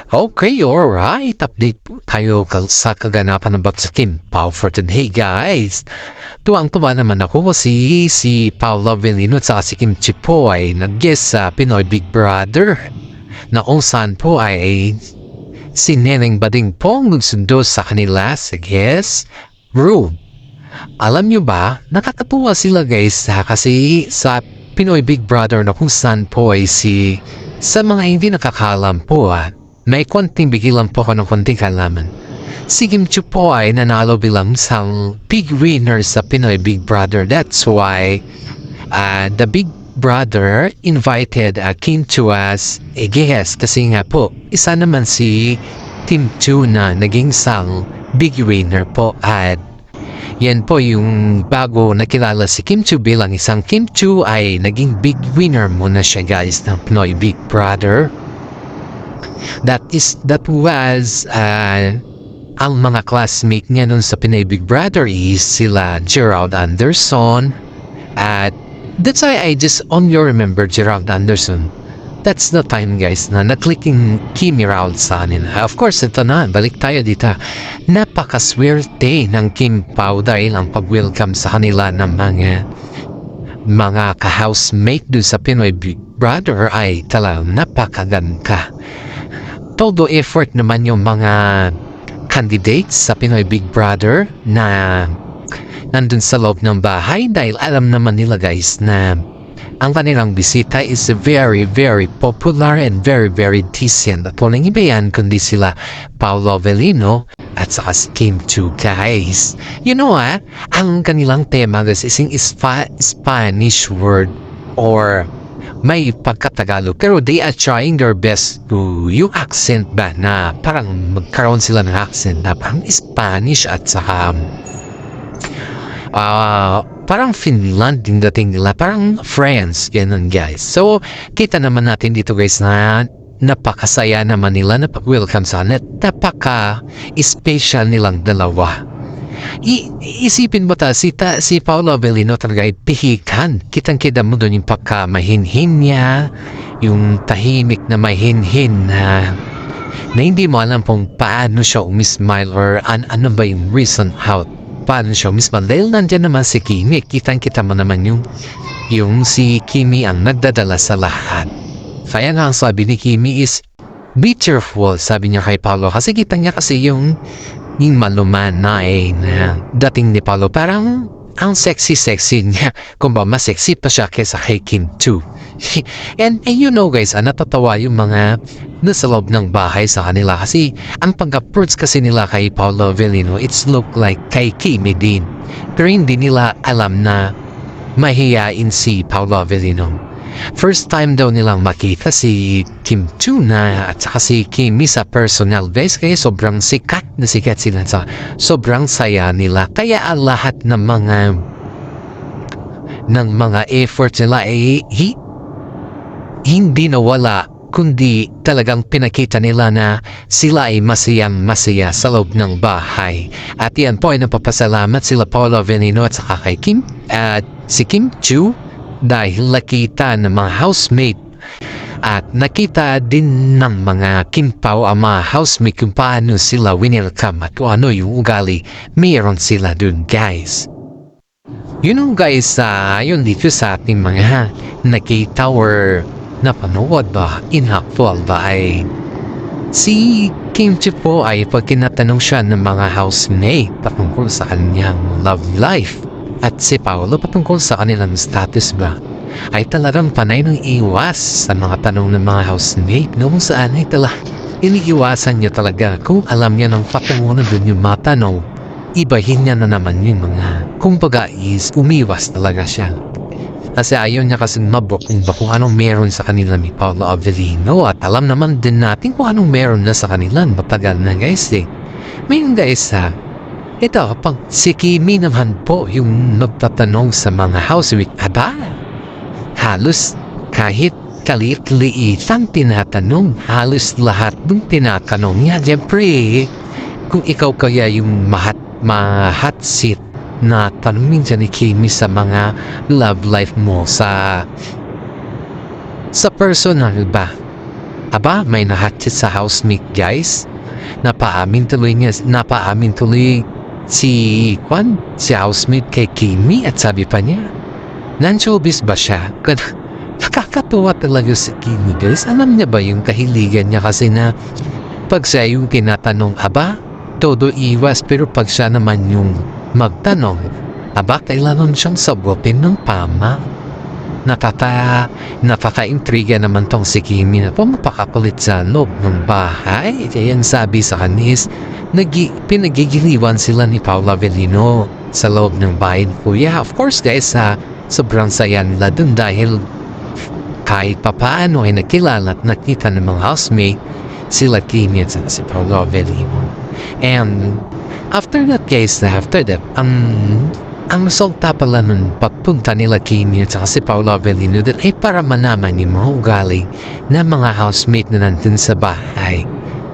Okay, alright. Update po tayo sa kaganapan ng Bagsakin Pao for today, guys. Tuwang-tuwa naman ako kasi si Paolo Avellino at saka si Kim Chi po ay nag-guest sa Pinoy Big Brother na kung saan po ay si Neneng Bading po ang nagsundo sa kanila sa guest room. Alam nyo ba, nakakatuwa sila guys kasi sa Pinoy Big Brother na kung saan po ay sa mga hindi nakakalam po may konting bigilan po ako ng konting kalaman. Si Kim Chiu po ay nanalo bilang isang big winner sa Pinoy Big Brother. That's why the Big Brother invited Kim Chiu as a guest. Kasi nga po, isa naman si Kim Chiu na naging isang big winner po. At yan po yung bago nakilala si Kim Chiu bilang isang Kim Chiu ay naging big winner muna siya guys ng Pinoy Big Brother. That was ang mga classmate niya nun sa Pinoy Big Brother is sila Gerald Anderson at that's why I just only remember Gerald Anderson. That's the time guys na naklicking Kimi Raul sa anin. Of course, ito na, balik tayo dito. Napakaswerte ng Kim Pao dahil ang pag-welcome sa kanila ng mga ka-housemate doon sa Pinoy Big Brother ay talagang napakaganda. Todo effort naman yung mga candidates sa Pinoy Big Brother na nandun sa loob ng bahay dahil alam naman nila guys na ang kanilang bisita is very very popular and very very decent. At walang iba yan kundi sila Paolo Avellino at saka si Kim Chiu guys. You know ang kanilang tema guys is in Spanish word or may pagkatagalog pero they are trying their best to yung accent ba na parang magkaroon sila ng accent na parang Spanish at saka parang Finland yung dating nila, parang France, ganun guys. So, kita naman natin dito guys na napakasaya naman nila na pag-welcome sa net. Napaka-special nilang dalawa. Isipin mo si Paolo Avellino talaga ay pihikan. Kitang-kita mo doon yung pagka-mahinhin niya, yung tahimik na mahinhin na hindi mo alam kung paano siya umismile or ano ba yung reason paano siya umismile. Dahil nandyan naman si Kimi, kitang-kita mo naman yung si Kimi ang nagdadala sa lahat. Kaya nga ang sabi ni Kimi is be cheerful, sabi niya kay Paolo kasi kitang niya kasi yung maluman na dating ni Paolo parang ang sexy niya kung ba mas sexy pa siya kaysa kay Kim Chiu. and you know guys natatawa yung mga nasa loob ng bahay sa kanila kasi ang pag-approach kasi nila kay Paolo Avellino it's look like kay Kimi din pero hindi nila alam na mahihain si Paolo Avellino. First time daw nilang makita si Kim Chiu na at saka si Kimi sa personal guys kaya sobrang sikat sila sa sobrang saya nila kaya ang lahat ng mga effort nila ay hindi nawala kundi talagang pinakita nila na sila ay masaya sa loob ng bahay at yan po ay napapasalamat sila Paolo Avellino at saka kay Kim at si Kim Chiu dahil nakita ng mga housemate at nakita din ng mga Kim Pao ang mga housemate kung paano sila winelcome at kung ano yung ugali mayroon sila dun guys. You know guys, yun dito sa ating mga nakita or napanood ba in actual ba ay si Kim Chiu po ay pag kinatanong siya ng mga housemate patungkol sa kanyang love life at si Paolo patungkol sa kanilang status ba ay talagang panay ng iwas sa mga tanong ng mga housemate noong saan ay iniiwasan niya talaga kung alam niya ng patungunan dun yung matanong ibahin niya na naman yung mga kumbaga is umiwas talaga siya kasi ayaw niya kasi mabok kung anong meron sa kanila ni Paolo Avellino at alam naman din natin kung anong meron na sa kanila matagal na guys Ngayon guys ito, pag si Kimi naman po yung nagtatanong sa mga housemate, halos kahit kalit-liitan tinatanong, halos lahat ng tinatanong niya. Siyempre, kung ikaw kaya yung hot seat na tanongin dyan ni Kimi sa mga love life mo sa personal ba? Aba, may nahatid sa housemate guys. Napaamin tuloy si housemate kay Kimi at sabi pa niya, "Nan-showbiz ba siya?" Nakakatuwa talaga si Kimi guys. Alam niya ba yung kahiligan niya kasi na pag siya yung tinatanong, aba, todo iwas, pero pag siya naman yung magtanong, aba, kailangan siyang sagutin ng tama. Napaka-intriga naman tong si Kimi na pumapakakulit sa loob ng bahay. Kaya ang sabi sa kanya is, pinagigiliwan sila ni Paula Avellino sa loob ng bahay ni Kuya. Of course guys, sobrang saya nila dun dahil kahit papaano ay nakilala at nakita ng mga housemate sila Kimi at si Paula Avellino. And after that guys, ang resulta pala nun pagpunta nila Kimi at si Paula Avellino din ay para manaman yung mga ugali ng mga housemate na nandun sa bahay.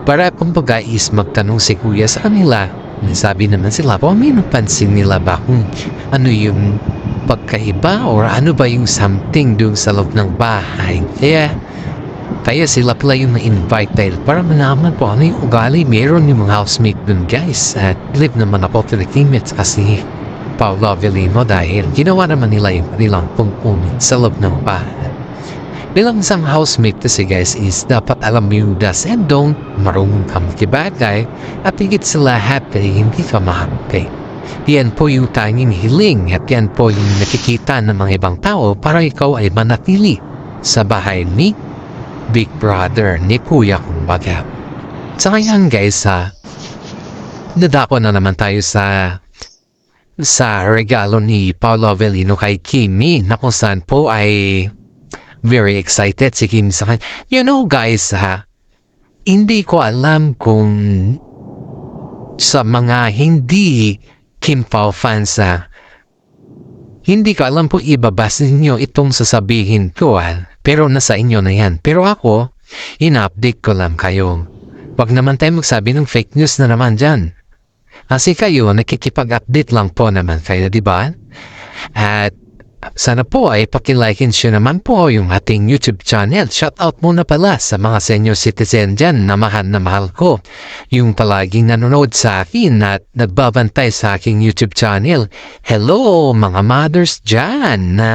Para kumbaga is magtanong si Kuya sa kanila. Sabi naman sila, may napansin nila ba kung ano yung pagkaiba or ano ba yung something doon sa loob ng bahay. Kaya sila pala yung na-invite dahil para manaman po ano yung ugali meron yung mga housemate dun guys. At believe naman ako kay Kimi at kasi Paula Avellino dahil ginawa naman nila yung kanilang pungkunin sa loob ng bahay. Bilang isang housemate kasi guys is dapat alam mo yung do's and don't, marunong ka makibagay at higit sa lahat ay hindi ka mahampay. Yan po yung tanging hiling at yan po yung nakikita ng mga ibang tao para ikaw ay manatili sa bahay ni Big Brother ni Kuya kumbaga. Sa ngayon guys nadako na naman tayo sa regalo ni Paula Avellino kay Kimi na kung saan po ay very excited si Kimi sa kanya. You know guys hindi ko alam kung sa mga hindi Kim Pao fans hindi ko alam po ibabasa ninyo itong sasabihin ko pero nasa inyo na yan. Pero ako, ina-update ko lang kayo. Wag naman tayo magsabi ng fake news na naman dyan. Kasi kayo, nakikipag-update lang po naman kayo, di ba? At sana po ay pakilike and share naman po yung ating YouTube channel. Shoutout muna pala sa mga senior citizen dyan na mahal ko. Yung palaging nanonood sa akin at nagbabantay sa aking YouTube channel. Hello mga mothers dyan na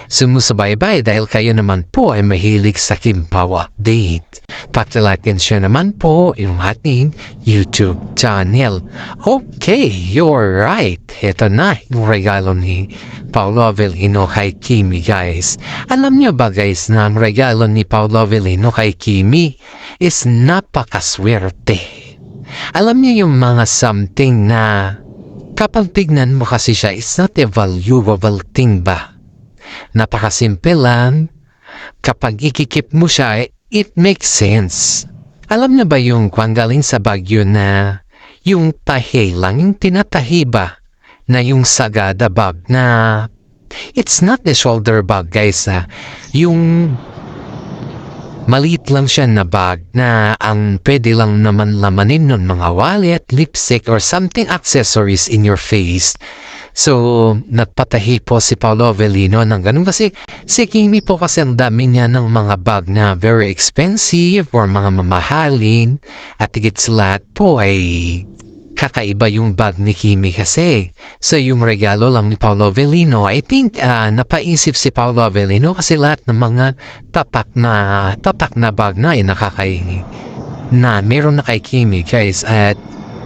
sumusubaybay dahil kayo naman po ay mahilig sa Kim Pao update. Pakilike and share naman po yung ating YouTube channel. Okay, you're right. Ito na yung regalo ni Paula Avellino kay Kimi guys. Alam niyo ba guys na ang regalo ni Paula Avellino kay Kimi is napakaswerte. Alam niyo yung mga something na kapag tignan mo kasi siya is not a valuable thing ba? Napakasimple lang. Kapag ikikip mo siya, it makes sense. Alam niyo ba yung kung galing sa Baguio na yung tahi lang, yung tinatahi ba? Na yung Sagada bag na it's not the shoulder bag guys yung maliit lang siya na bag na ang pwede lang naman lamanin nun mga wallet, lipstick or something accessories in your face. So, nagpatahi po si Paula Avellino ng ganun kasi si Kimi po kasi ang dami niya ng mga bag na very expensive or mga mamahalin at higit sa lahat po ay kakaiba yung bag ni Kimi kasi. So yung regalo lang ni Paula Avellino, I think napaisip si Paula Avellino kasi lahat ng mga tatak na bag na ay nakakaingi na meron na kay Kimi guys. At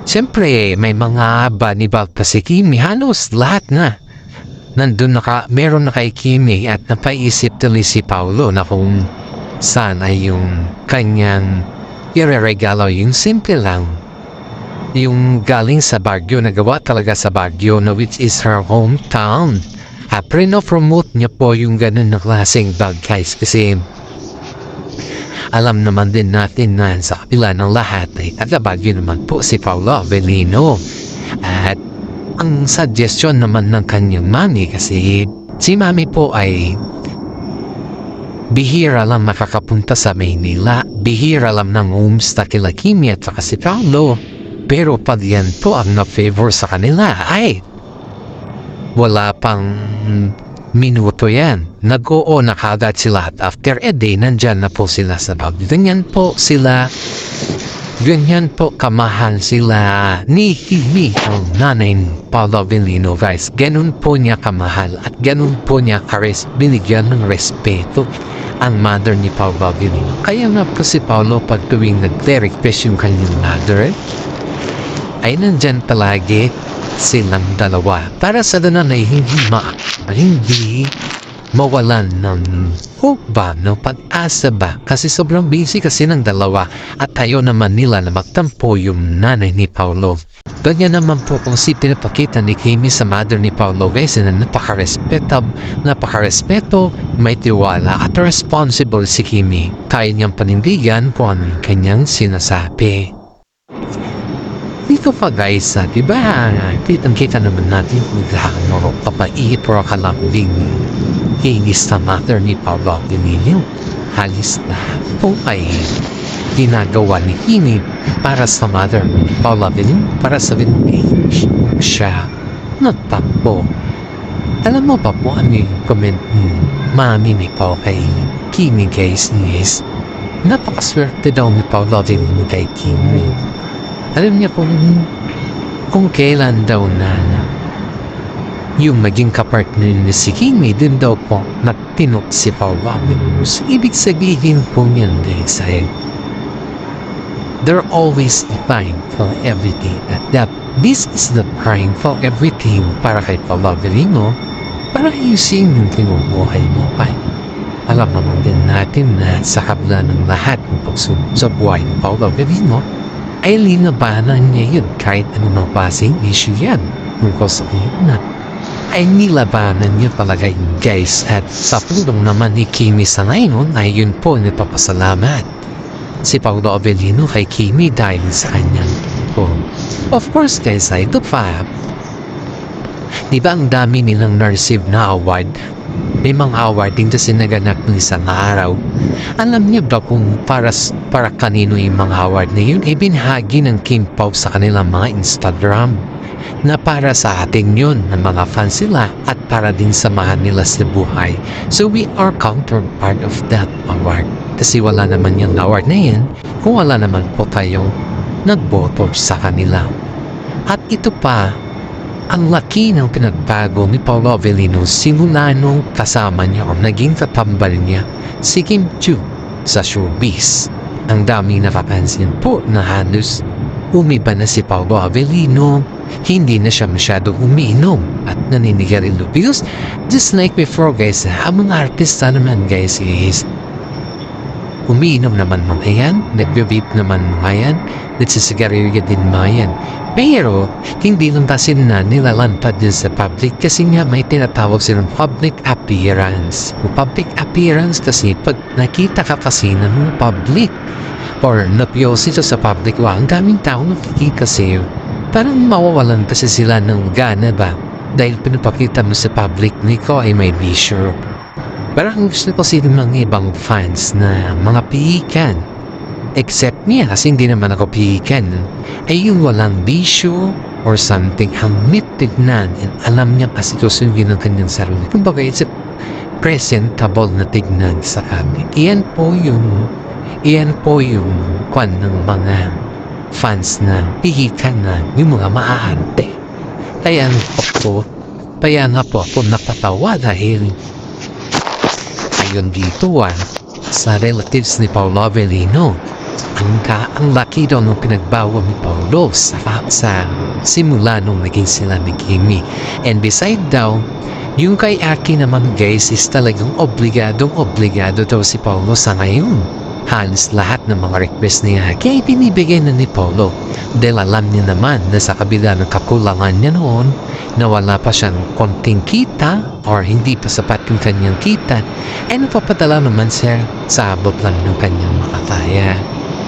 siyempre may mga bunny bag pa si Kimi, halos lahat na nandun meron na kay Kimi at napaisip tuloy si Paulo na kung saan ay yung kanyang ireregalo, yung simple lang. Yung galing sa Baguio, nagawa talaga sa Baguio na which is her hometown. Prino-promote niya po yung ganun na klaseng bag guys kasi alam naman din natin na sa kapila ng lahat ay taga Baguio naman po si Paula Avellino. At ang suggestion naman ng kanyang mami kasi si mami po ay bihira lang makakapunta sa Maynila, bihira lang ng umsta kila Kimi at saka si Paulo. Pero pag yan po ang na-favor sa kanila ay wala pang minuto yan. Nag-oo na kagad sila at after a day, nandyan na po sila sa bag. Ganyan po kamahal sila ni Kimi, ang nanay ni Paolo Avellino, guys. Ganun po niya kamahal at ganun po niya binigyan ng respeto ang mother ni Paolo Avellino. Kaya nga po si Paolo pag tuwing nag-request yung kanyang mother, ay nandyan palagi silang dalawa para sa nanay hindi mawalan ng hope ba, no? Pag-asa ba? Kasi sobrang busy kasi ng dalawa at tayo naman nila na magtampo yung nanay ni Paolo. Ganyan naman po kung si pinapakita ni Kimi sa mother ni Paolo, guys, na napaka-respeto, may tiwala at responsible si Kimi. Kaya niyang panindigan kung ano yung kanyang sinasabi. Dito pa guys, diba, kitang-kita naman natin kung gaano kapait o kalambing hingis na mother ni Paolo Avellino. Halis na po ay ginagawa ni Kimi para sa mother ni Paolo Avellino, para sa siya nagtakbo. Alam mo pa po ano yung comment ni mami ni Paolo kay Kimi, guys, is napakaswerte daw ni Paolo Avellino kay Kimi. Alam niya kung kailan daw na yung maging kapartner ni si Kimi, din daw po nagtinok si Paolo Avellino. So, ibig sabihin po niyan, guys, ay they're always defying for everything. That this is the prime for everything para kay Paolo Avellino, para ayusin yung kinubuhay mo pa. Alam naman din natin na sa kabla ng lahat ng pagsunod sa buhay ni Paolo Avellino, ay linabanan niya yun kahit anong klaseng issue yan. Tungkol sa na ay nilabanan niya talaga yun, guys. At sa tulong naman ni Kimi sa ngayon ay yun po nagpapasalamat si Paolo Avellino kay Kimi dahil sa kanyang tulong. Of course, guys, ay ito pa. Diba ang dami nilang na-receive na award? May mga award din kasi naganap ng isang araw. Alam niyo ba kung para kanino yung mga award na yun? Ibinahagi ng Kim Pao sa kanilang mga Instagram na para sa ating yun, ng mga fans sila at para din sa mahal nila sa buhay. So we are counterpart of that award. Kasi wala naman yung award na yan kung wala naman po tayong nagboto sa kanila. At ito pa, ang laki ng pinagbago ni Paolo Avellino simula nung kasama niya o naging katambal niya si Kim Chiu sa showbiz. Ang dami nakapansin po na halos umiba na si Paolo Avellino, hindi na siya masyado umiinom at naninigarilyo. Because just like before, guys, ang mga artista naman, guys, is umiinom naman mga yan, nagbe-vape naman mga yan, nagsisigarilyo din mga yan. Pero, hindi lang kasi na nilalantad din sa public kasi nga may tinatawag silang public appearance. Public appearance kasi pag nakita ka kasi ng public or napiyosi sa public, ang daming tao nakikita sa'yo. Parang mawawalan kasi sila ng gana ba? Dahil pinapakita mo sa public na ikaw ay may bisyo. Parang gusto ko sila mga ibang fans na mga pihikan. Except niya kasi hindi naman ako pihikan. Ay yung walang bisyo or something ang tignan and alam niya kasi susundin ng kanyang sarili. Kumbaga it's a presentable na tignan sa kanya. Iyan po yung kwan ng mga fans na pihikan na yung mga maaarte. Kaya nga po ako napatawa dahil ayon dito sa relatives ni Paolo Avellino, ang laki daw ng pinagbawa ni Paolo sa simula nung naging sila ni Kimi. And beside daw, yung kay Aki naman, guys, is talagang obligado daw si Paolo sa ngayon. Halos lahat ng mga request ni Aki ay binibigay na ni Paolo. Dahil alam niya naman na sa kabila ng kakulangan niya noon, na wala pa siyang konting kita or hindi pa sapat yung kanyang kita, ay napapadala naman siya sa abot lang ng kanyang makakaya.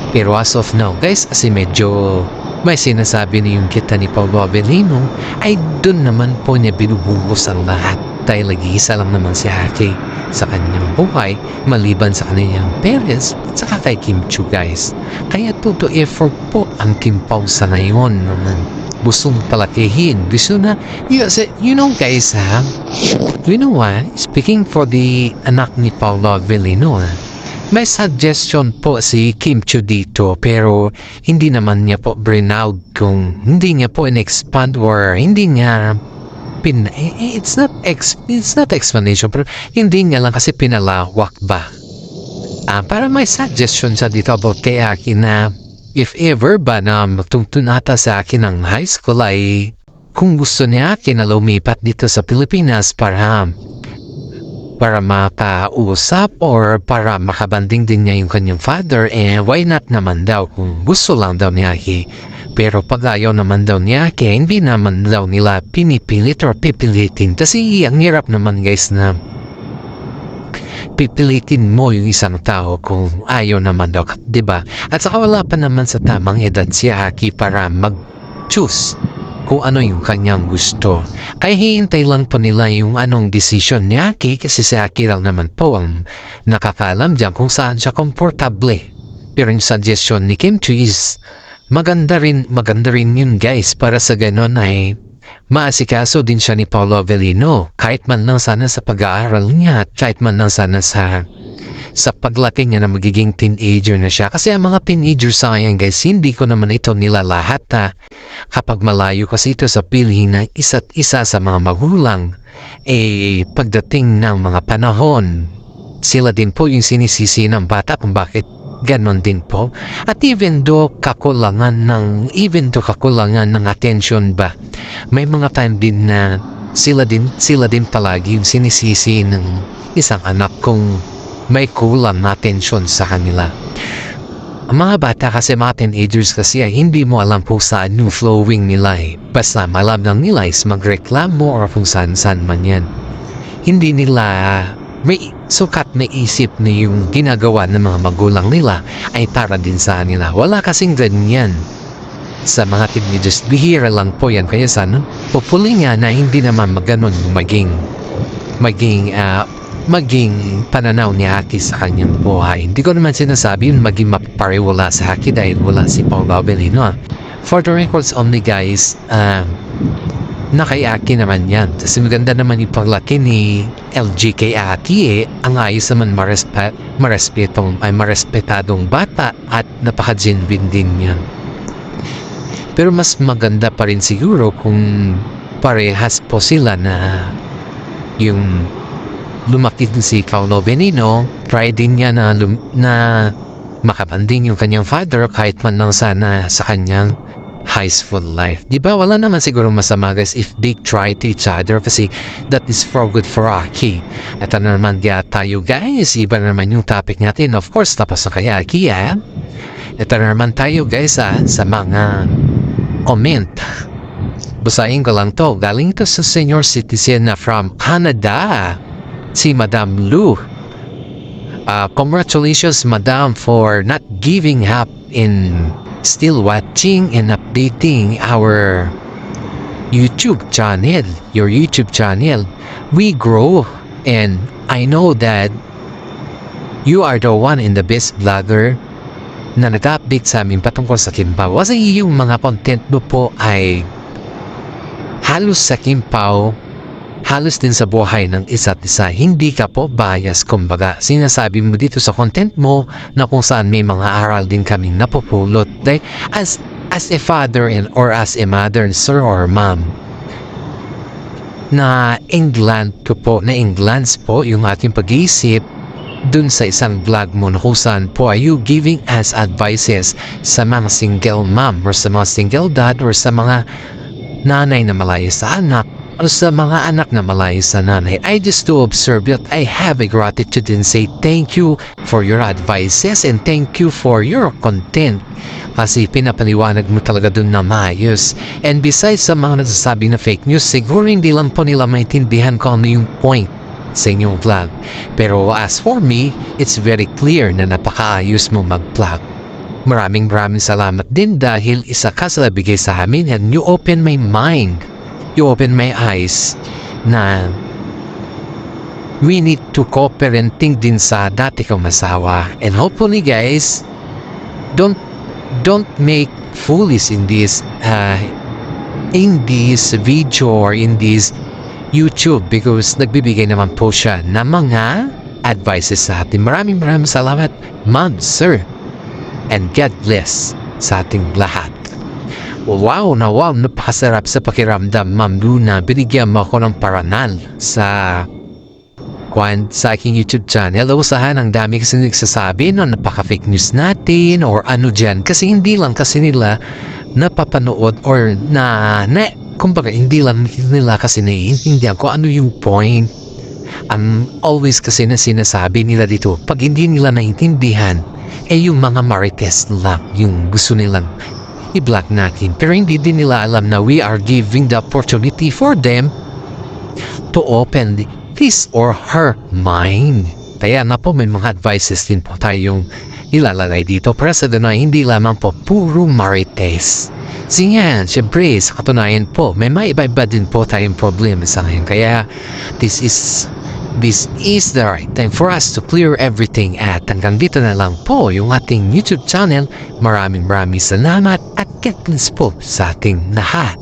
Pero as of now, guys, kasi medyo may sinasabi na yung kita ni Paolo Avellino, ay dun naman po niya binubuhos ang lahat. Dahil nag-iisa lang naman si Aki sa kanyang buhay, maliban sa kanyang parents at saka kay Kim Chiu, guys. Kaya todo effort po ang Kim Pao sa ngayon ng gustong palakihin. Gusto na, you know guys ha, you know what, speaking for the anak ni Paolo Avellino may suggestion po si Kim Chiu dito pero hindi naman niya po brinout kung hindi niya po in-expand or hindi niya it's not explanation pero hindi niya lang kasi pinalawak ba. Para may suggestion siya dito about kay Aki na if ever ba na magtungtunata sa akin ng high school ay kung gusto niya Aki na lumipat dito sa Pilipinas para makausap or para makabanding din niya yung kanyang father, why not naman daw kung gusto lang daw ni Aki. Pero pag ayaw naman daw ni Aki, hindi naman daw nila pinipilit or pipilitin. Kasi ang hirap naman guys na pipilitin mo yung isang tao kung ayaw naman daw, diba? At saka wala pa naman sa tamang edad si Aki para mag-choose kung ano yung kanyang gusto. Kaya hihintay lang po nila yung anong decision ni Aki kasi si Aki lang naman po ang nakakaalam dyan kung saan siya komportable. Pero yung suggestion ni Kim Chiu is maganda rin yun guys para sa ganon ay maasikaso din siya ni Paolo Avellino kahit man lang sana sa pag-aaral niya at kahit man lang sana sa paglaki niya na magiging teenager na siya. Kasi ang mga teenager sayang guys, hindi ko naman ito nila lahat kapag malayo kasi ito sa piling ng isa't isa sa mga magulang pagdating ng mga panahon sila din po yung sinisisi ng bata kung bakit ganon din po. At even though kakulangan ng attention ba, may mga time din na sila din palagi yung sinisisi ng isang anak kung may kulang na attention sa kanila. Ang mga bata kasi, mga teenagers kasi ay hindi mo alam po saan yung flowing nila Basta malam lang nila is magreklamo or kung saan man yan. Hindi nila may sukat na isip na yung ginagawa ng mga magulang nila ay para din sa nila. Wala kasing ganyan sa mga teenagers. Bihira lang po yan. Kaya sana, hopefully nga na hindi naman maganon maging pananaw ni Aki sa kanyang buhay. Hindi ko naman sinasabi yung maging mapapariwala sa Aki dahil wala si Paolo Avellino. For the records only guys, na kay Aki naman yan. Kasi maganda naman yung paglaki ni LG kay Aki ang ayos naman marespetadong bata at napaka-genuine din yan. Pero mas maganda pa rin siguro kung parehas po sila na yung lumaki din si Paolo Avellino, try din niya na makabanding yung kanyang father kahit man lang sana sa kanyang high school life. Diba wala naman siguro masama guys if they try to each other kasi that is for good for Aki. Ito na naman tayo guys, iba na naman yung topic natin. Of course, tapos na kay Aki Ito na naman tayo guys sa mga comment. Basahin ko lang to. Galing ito sa senior citizen na from Canada, si Madam Lu. Congratulations Madam for not giving up in still watching and updating our YouTube channel, your YouTube channel. We grow and I know that you are the one and the best vlogger na nag-update sa amin patungkol sa Kimpaw. Kasi yung mga content mo po ay halos sa Kimpaw, halos din sa buhay ng isa't isa. Hindi ka po bias, kumbaga. Sinasabi mo dito sa content mo na kung saan may mga aral din kaming napupulot. Like, as a father or as a mother, sir or mom, na englance po yung ating pag-iisip dun sa isang vlog mo na kung saan po are you giving us advices sa mga single mom or sa mga single dad or sa mga nanay na malayo sa anak o sa mga anak na malayo sa nanay. I just to observe that I have a gratitude and say thank you for your advices and thank you for your content kasi pinapaliwanag mo talaga dun na maayos. And besides sa mga nagsasabi na fake news, siguro hindi lang po nila maintindihan kung ano yung point sa inyong vlog. Pero as for me, it's very clear na napakaayos mo mag-vlog. Maraming salamat din dahil isa ka sa nabigay sa amin and you open my mind. You open my eyes na we need to co-parenting din sa dati kong masawa. And hopefully guys, don't make foolish in this in this video or in this YouTube because nagbibigay naman po siya ng mga advices sa atin. Maraming salamat, ma'am, sir. And God bless sa ating lahat. Wow, napakasarap sa pakiramdam, Ma'am Luna. Binigyan mo ako ng paranal sa aking YouTube channel. Usahan, ang dami kasi nagsasabi na napaka-fake news natin or ano dyan. Kasi hindi lang kasi nila napapanood or kumbaga hindi lang nila kasi naiintindihan ko ano yung point. Always kasi na sinasabi nila dito, pag hindi nila naintindihan, yung mga marites lang yung gusto nilang i-block natin. Pero hindi din nila alam na we are giving the opportunity for them to open his or her mind. Kaya na po may mga advices din po tayong ilalagay dito para sa na hindi lamang po puro marites. Sige, syempre, sa katunayan po, may iba-iba din po tayong problema sa ngayon. Kaya this is the right time for us to clear everything at hanggang dito na lang po yung ating YouTube channel. Maraming salamat at God bless po sa ating lahat.